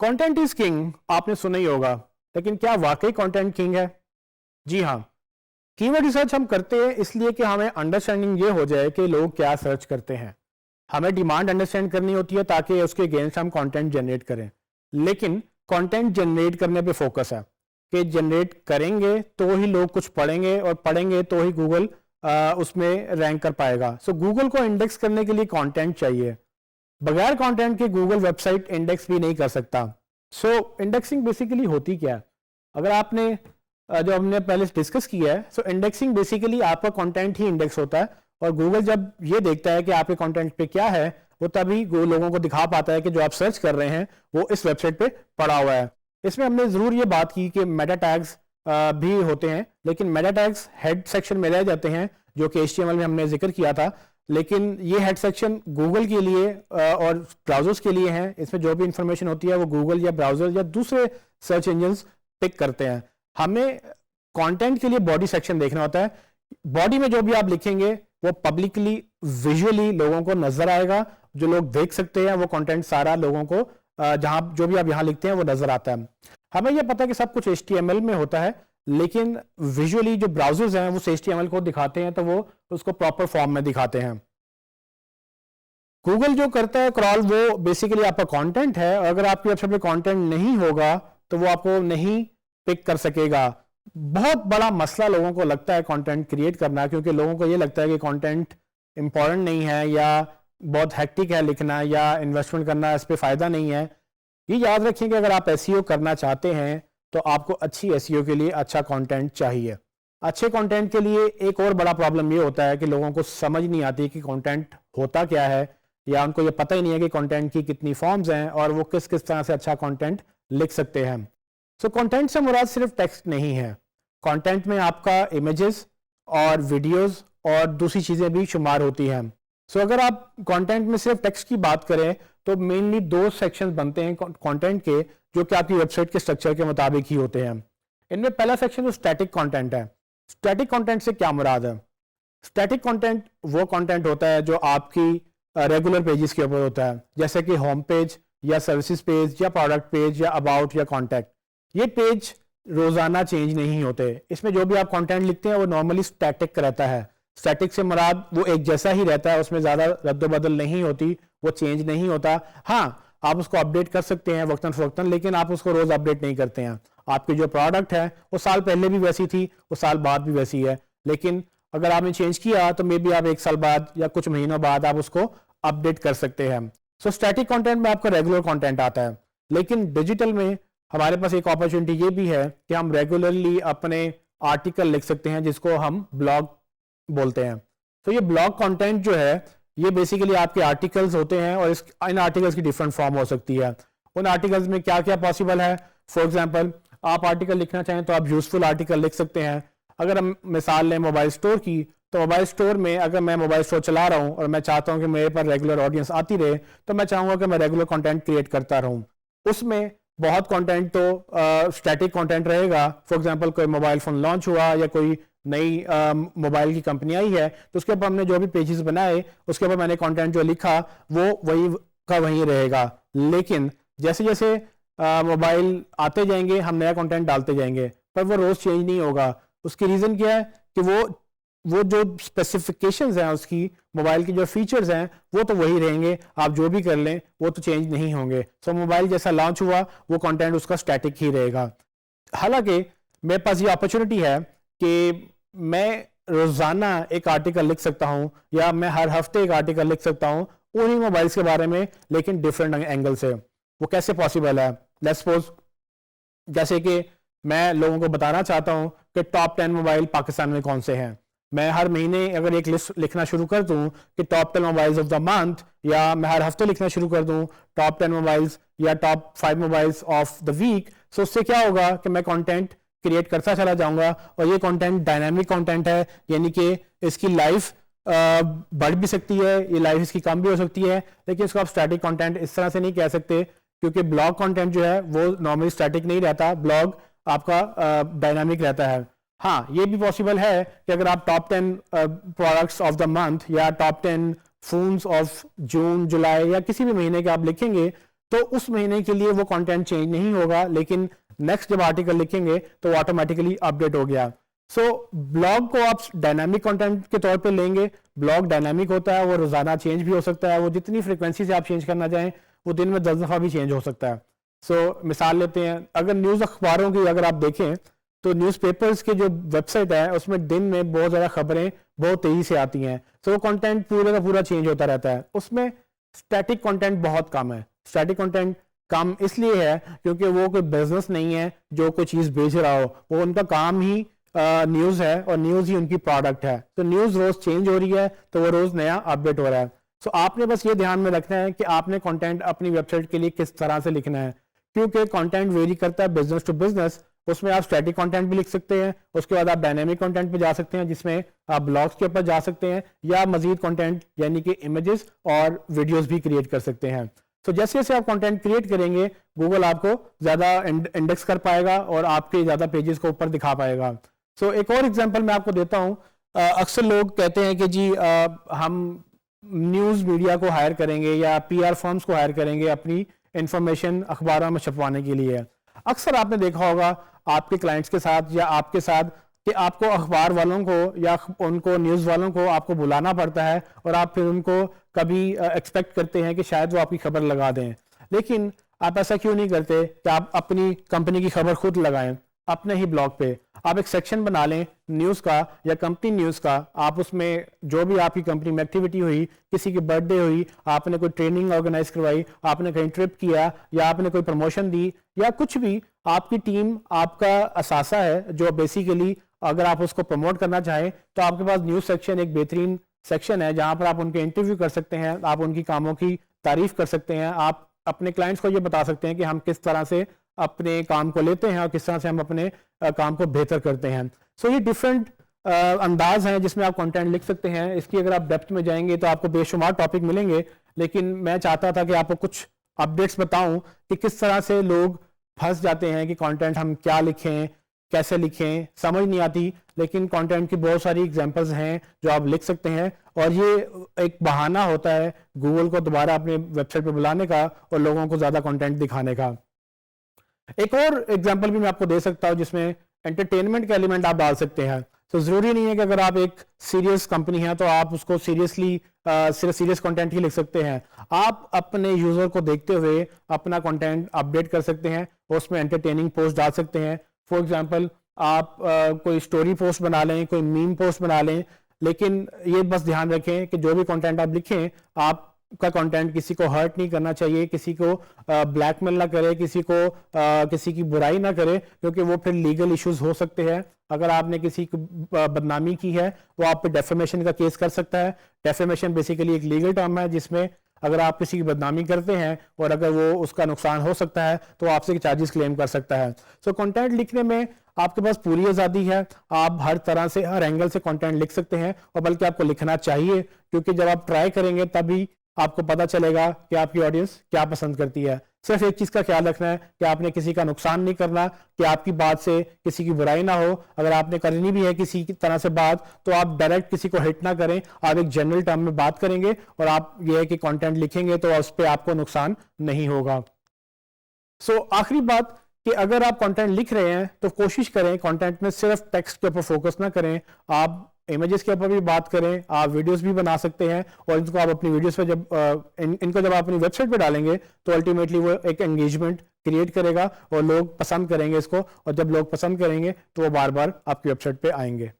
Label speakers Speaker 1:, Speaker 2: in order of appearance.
Speaker 1: Content is king आपने सुना ही होगा, लेकिन क्या वाकई कंटेंट किंग है? जी हाँ। कीवर्ड रिसर्च हम करते हैं इसलिए कि हमें अंडरस्टैंडिंग ये हो जाए कि लोग क्या सर्च करते हैं। हमें डिमांड अंडरस्टैंड करनी होती है ताकि उसके अगेंस्ट हम कंटेंट जनरेट करें। लेकिन कंटेंट जनरेट करने पे फोकस है कि जनरेट करेंगे तो ही लोग कुछ पढ़ेंगे और पढ़ेंगे तो ही गूगल उसमें रैंक कर पाएगा। सो गूगल को इंडेक्स करने के लिए कंटेंट चाहिए। बगैर कंटेंट के गूगल वेबसाइट इंडेक्स भी नहीं कर सकता। सो इंडेक्सिंग बेसिकली होती क्या है? अगर आपने जो हमने पहले डिस्कस किया है, सो इंडेक्सिंग बेसिकली आपका कंटेंट ही इंडेक्स होता है और गूगल जब ये देखता है कि आपके कंटेंट पे क्या है वो तभी लोगों को दिखा पाता है कि जो आप सर्च कर रहे हैं वो इस वेबसाइट पे पड़ा हुआ है। इसमें हमने जरूर ये बात की कि मेटा टैग्स भी होते हैं, लेकिन मेटा टैग्स हेड सेक्शन में रह जाते हैं जो कि HTML में हमने जिक्र किया था। लेकिन ये हेड सेक्शन गूगल के लिए और ब्राउजर्स के लिए हैं। इसमें जो भी इंफॉर्मेशन होती है वो गूगल या ब्राउजर या दूसरे सर्च इंजन पिक करते हैं। हमें कंटेंट के लिए बॉडी सेक्शन देखना होता है। बॉडी में जो भी आप लिखेंगे वो पब्लिकली विजुअली लोगों को नजर आएगा, जो लोग देख सकते हैं वो कंटेंट सारा लोगों को जहां जो भी आप यहां लिखते हैं वो नजर आता है। हमें यह पता है कि सब कुछ HTML में होता है, लेकिन विजुअली जो ब्राउजर्स हैं वो HTML को दिखाते हैं तो वो उसको प्रॉपर फॉर्म में दिखाते हैं। गूगल जो करता है क्रॉल वो बेसिकली आपका कंटेंट है, और अगर आपकी वेबसाइट पे कंटेंट नहीं होगा तो वो आपको नहीं पिक कर सकेगा। बहुत बड़ा मसला लोगों को लगता है कंटेंट क्रिएट करना, क्योंकि लोगों को ये लगता है कि कंटेंट इंपॉर्टेंट नहीं है या बहुत हेक्टिक है लिखना या इन्वेस्टमेंट करना इस पर फायदा नहीं है। ये याद रखें कि अगर आप SEO करना चाहते हैं तो आपको अच्छी SEO के लिए अच्छा कंटेंट चाहिए। अच्छे कंटेंट के लिए एक और बड़ा प्रॉब्लम ये होता है कि लोगों को समझ नहीं आती कि कंटेंट होता क्या है, या उनको ये पता ही नहीं है कि कंटेंट की कितनी फॉर्म्स हैं और वो किस किस तरह से अच्छा कंटेंट लिख सकते हैं। सो कंटेंट से मुराद सिर्फ टेक्स्ट नहीं है। कंटेंट में आपका इमेजेस और वीडियोस और दूसरी चीज़ें भी शुमार होती हैं। सो अगर आप कंटेंट में सिर्फ टेक्स्ट की बात करें तो मेनली 2 सेक्शंस बनते हैं कंटेंट के, जो कि आपकी वेबसाइट के स्ट्रक्चर के मुताबिक ही होते हैं। इनमें पहला सेक्शन जो स्टैटिक कंटेंट है। स्टैटिक कंटेंट से क्या मुराद है? स्टैटिक कंटेंट वो कंटेंट होता है जो आपकी रेगुलर पेजेस के ऊपर होता है, जैसे कि होम पेज या सर्विसेज पेज या प्रोडक्ट पेज या अबाउट या कॉन्टैक्ट। ये पेज रोजाना चेंज नहीं होते। इसमें जो भी आप कंटेंट लिखते हैं वो नॉर्मली स्टैटिक रहता है। स्टैटिक से मुराद वो एक जैसा ही रहता है, उसमें ज़्यादा रद्द-बदल नहीं होती, वो चेंज नहीं होता। हाँ, आप उसको अपडेट कर सकते हैं वक्तन फवक्तन, लेकिन आप उसको रोज़ अपडेट नहीं करते हैं। आपकी जो प्रोडक्ट है वो साल पहले भी वैसी थी, वो साल बाद भी वैसी है, लेकिन अगर आपने चेंज किया तो मे बी आप 1 साल बाद या कुछ महीनों बाद आप उसको अपडेट कर सकते हैं। सो स्टैटिक कंटेंट में आपका रेगुलर कंटेंट आता है, लेकिन डिजिटल में हमारे पास एक अपॉर्चुनिटी ये भी है कि हम रेगुलरली अपने आर्टिकल लिख सकते हैं, जिसको हम ब्लॉग बोलते हैं। तो ये ब्लॉग कंटेंट जो है ये बेसिकली आपके आर्टिकल्स होते हैं, और इन आर्टिकल्स की डिफरेंट फॉर्म हो सकती है। उन आर्टिकल्स में क्या क्या पॉसिबल है? फॉर एग्जांपल, आप आर्टिकल लिखना चाहें तो आप यूजफुल आर्टिकल लिख सकते हैं। अगर हम मिसाल लें मोबाइल स्टोर की, तो मोबाइल स्टोर में अगर मैं मोबाइल स्टोर चला रहा हूं और मैं चाहता हूं कि मेरे पर रेगुलर ऑडियंस आती रहे, तो मैं चाहूंगा कि मैं रेगुलर कंटेंट क्रिएट करता रहूं। उसमें बहुत कंटेंट तो स्टैटिक कंटेंट रहेगा। फॉर एग्जांपल, कोई मोबाइल फोन लॉन्च हुआ या कोई नई मोबाइल की कंपनी आई है, तो उसके ऊपर हमने जो भी पेजेस बनाए उसके ऊपर मैंने कंटेंट जो लिखा वो वही का वही रहेगा। लेकिन जैसे जैसे मोबाइल आते जाएंगे हम नया कंटेंट डालते जाएंगे, पर वो रोज चेंज नहीं होगा। उसकी रीज़न क्या है कि वो जो स्पेसिफिकेशंस हैं उसकी, मोबाइल की जो फीचर्स हैं वो तो वही रहेंगे, आप जो भी कर लें वो तो चेंज नहीं होंगे। सो मोबाइल जैसा लॉन्च हुआ वो कंटेंट उसका स्टैटिक ही रहेगा। हालांकि मेरे पास ये अपॉर्चुनिटी है कि मैं रोजाना एक आर्टिकल लिख सकता हूं, या मैं हर हफ्ते एक आर्टिकल लिख सकता हूं उन्हीं मोबाइल्स के बारे में, लेकिन डिफरेंट एंगल से। वो कैसे पॉसिबल है? लेट्स सपोज, जैसे कि मैं लोगों को बताना चाहता हूं कि टॉप 10 मोबाइल पाकिस्तान में कौन से हैं। मैं हर महीने अगर एक लिस्ट लिखना शुरू कर दूं कि top 10 mobiles of the month, या मैं हर हफ्ते लिखना शुरू कर दूं टॉप 10 मोबाइल्स या top 5 mobiles of the week, so उससे क्या होगा कि मैं कंटेंट क्रिएट करता चला जाऊंगा, और ये कंटेंट डायनामिक कंटेंट है, यानी कि इसकी लाइफ बढ़ भी सकती है, ये लाइफ इसकी कम भी हो सकती है। लेकिन इसको आप स्टैटिक कंटेंट इस तरह से नहीं कह सकते, क्योंकि ब्लॉग कंटेंट जो है वो नॉर्मली स्टैटिक नहीं रहता, ब्लॉग आपका डायनामिक रहता है। हाँ, ये भी पॉसिबल है कि अगर आप top 10 products of the month या टॉप 10 फोन्स ऑफ जून जुलाई या किसी भी महीने के आप लिखेंगे, तो उस महीने के लिए वो कंटेंट चेंज नहीं होगा, लेकिन नेक्स्ट जब आर्टिकल लिखेंगे तो ऑटोमेटिकली अपडेट हो गया। सो ब्लॉग को आप डायनामिक कंटेंट के तौर पे लेंगे। ब्लॉग डायनामिक होता है, वो रोजाना चेंज भी हो सकता है, वो जितनी फ्रीक्वेंसी से आप चेंज करना चाहें वो दिन में 10 दफा भी चेंज हो सकता है। सो मिसाल लेते हैं, अगर न्यूज़ अखबारों की अगर आप देखें तो न्यूज़पेपर्स की जो वेबसाइट है उसमें दिन में बहुत ज़्यादा खबरें बहुत तेज़ी से आती हैं। सो वो कंटेंट पूरे का पूरा चेंज होता रहता है। उसमें स्टैटिक कंटेंट बहुत कम है। स्टैटिक कंटेंट कम इसलिए है क्योंकि वो कोई बिजनेस नहीं है जो कोई चीज़ बेच रहा हो, वो उनका काम ही न्यूज़ है और न्यूज़ ही उनकी प्रोडक्ट है। तो न्यूज़ रोज़ चेंज हो रही है तो वो रोज़ नया अपडेट हो रहा है। सो आपने बस ये ध्यान में रखना है कि आपने कंटेंट अपनी वेबसाइट के लिए किस तरह से लिखना है, क्योंकि कंटेंट वेरी करता है बिजनेस टू बिजनेस। उसमें आप स्टैटिक कंटेंट भी लिख सकते हैं, उसके बाद आप डायनेमिक कंटेंट पे जा सकते हैं जिसमें आप ब्लॉग्स के ऊपर जा सकते हैं, या मजीद कंटेंट यानी कि इमेजेस और वीडियोस भी क्रिएट कर सकते हैं। तो जैसे जैसे आप कंटेंट क्रिएट करेंगे गूगल आपको ज़्यादा इंडेक्स कर पाएगा और आपके ज़्यादा पेजेस को ऊपर दिखा पाएगा। सो एक और एग्जांपल मैं आपको देता हूँ। अक्सर लोग कहते हैं कि जी हम न्यूज़ मीडिया को हायर करेंगे या पीआर फर्म्स को हायर करेंगे अपनी इंफॉर्मेशन अखबारों में छपवाने के लिए। अक्सर आपने देखा होगा आपके क्लाइंट्स के साथ या आपके साथ कि आपको अखबार वालों को या उनको न्यूज़ वालों को आपको बुलाना पड़ता है और आप फिर उनको कभी एक्सपेक्ट करते हैं कि शायद वो आपकी खबर लगा दें, लेकिन आप ऐसा क्यों नहीं करते कि आप अपनी कंपनी की खबर खुद लगाएं अपने ही ब्लॉग पे। आप एक सेक्शन बना लें न्यूज़ का या कंपनी न्यूज़ का, आप उसमें जो भी आपकी कंपनी में एक्टिविटी हुई, किसी की बर्थडे हुई, आपने कोई ट्रेनिंग ऑर्गेनाइज करवाई, आपने कहीं ट्रिप किया या आपने कोई प्रमोशन दी या कुछ भी, आपकी टीम आपका असासा है जो बेसिकली अगर आप उसको प्रमोट करना चाहें तो आपके पास न्यूज़ सेक्शन एक बेहतरीन सेक्शन है जहां पर आप उनके इंटरव्यू कर सकते हैं, आप उनकी कामों की तारीफ कर सकते हैं, आप अपने क्लाइंट्स को ये बता सकते हैं कि हम किस तरह से अपने काम को लेते हैं और किस तरह से हम अपने काम को बेहतर करते हैं। सो ये डिफरेंट अंदाज हैं जिसमें आप कंटेंट लिख सकते हैं। इसकी अगर आप डेप्थ में जाएंगे तो आपको बेशुमार टॉपिक मिलेंगे, लेकिन मैं चाहता था कि आपको कुछ अपडेट्स बताऊं कि किस तरह से लोग फंस जाते हैं कि कंटेंट हम क्या लिखें, कैसे लिखें, समझ नहीं आती। लेकिन कंटेंट की बहुत सारी एग्जांपल्स हैं जो आप लिख सकते हैं और ये एक बहाना होता है गूगल को दोबारा अपने वेबसाइट पे बुलाने का और लोगों को ज़्यादा कंटेंट दिखाने का। एक और एग्जांपल भी मैं आपको दे सकता हूं जिसमें एंटरटेनमेंट का एलिमेंट आप डाल सकते हैं। तो ज़रूरी नहीं है कि अगर आप एक सीरियस कंपनी है तो आप उसको सीरियसली सिर्फ सीरियस कंटेंट ही लिख सकते हैं। आप अपने यूज़र को देखते हुए अपना कंटेंट अपडेट कर सकते हैं, उसमें एंटरटेनिंग पोस्ट डाल सकते हैं। फॉर एग्जांपल आप कोई स्टोरी पोस्ट बना लें, कोई मीम पोस्ट बना लें, लेकिन ये बस ध्यान रखें कि जो भी कंटेंट आप लिखें आपका कंटेंट किसी को हर्ट नहीं करना चाहिए, किसी को ब्लैकमेल ना करे, किसी को किसी की बुराई ना करे, क्योंकि वो फिर लीगल इश्यूज हो सकते हैं। अगर आपने किसी की बदनामी की है वो आप पे डेफेमेशन का केस कर सकता है। डेफेमेशन बेसिकली एक लीगल टर्म है जिसमें अगर आप किसी की बदनामी करते हैं और अगर वो उसका नुकसान हो सकता है तो आपसे चार्जेस क्लेम कर सकता है। सो कंटेंट लिखने में आपके पास पूरी आज़ादी है, आप हर तरह से हर एंगल से कंटेंट लिख सकते हैं और बल्कि आपको लिखना चाहिए, क्योंकि जब आप ट्राई करेंगे तभी आपको पता चलेगा कि आपकी ऑडियंस क्या पसंद करती है। सिर्फ एक चीज़ का ख्याल रखना है कि आपने किसी का नुकसान नहीं करना, कि आपकी बात से किसी की बुराई ना हो। अगर आपने करनी भी है किसी की तरह से बात तो आप डायरेक्ट किसी को हिट ना करें, आप एक जनरल टर्म में बात करेंगे और आप ये है कि कंटेंट लिखेंगे तो उस पर आपको नुकसान नहीं होगा। सो आखिरी बात कि अगर आप कंटेंट लिख रहे हैं तो कोशिश करें कंटेंट में सिर्फ टेक्स्ट के ऊपर फोकस ना करें, आप इमेजेस के ऊपर भी बात करें, आप वीडियोस भी बना सकते हैं और इनको आप अपनी वीडियोस पे इनको जब आप अपनी वेबसाइट पे डालेंगे तो अल्टीमेटली वो एक एंगेजमेंट क्रिएट करेगा और लोग पसंद करेंगे इसको, और जब लोग पसंद करेंगे तो वो बार बार आपकी वेबसाइट पे आएंगे।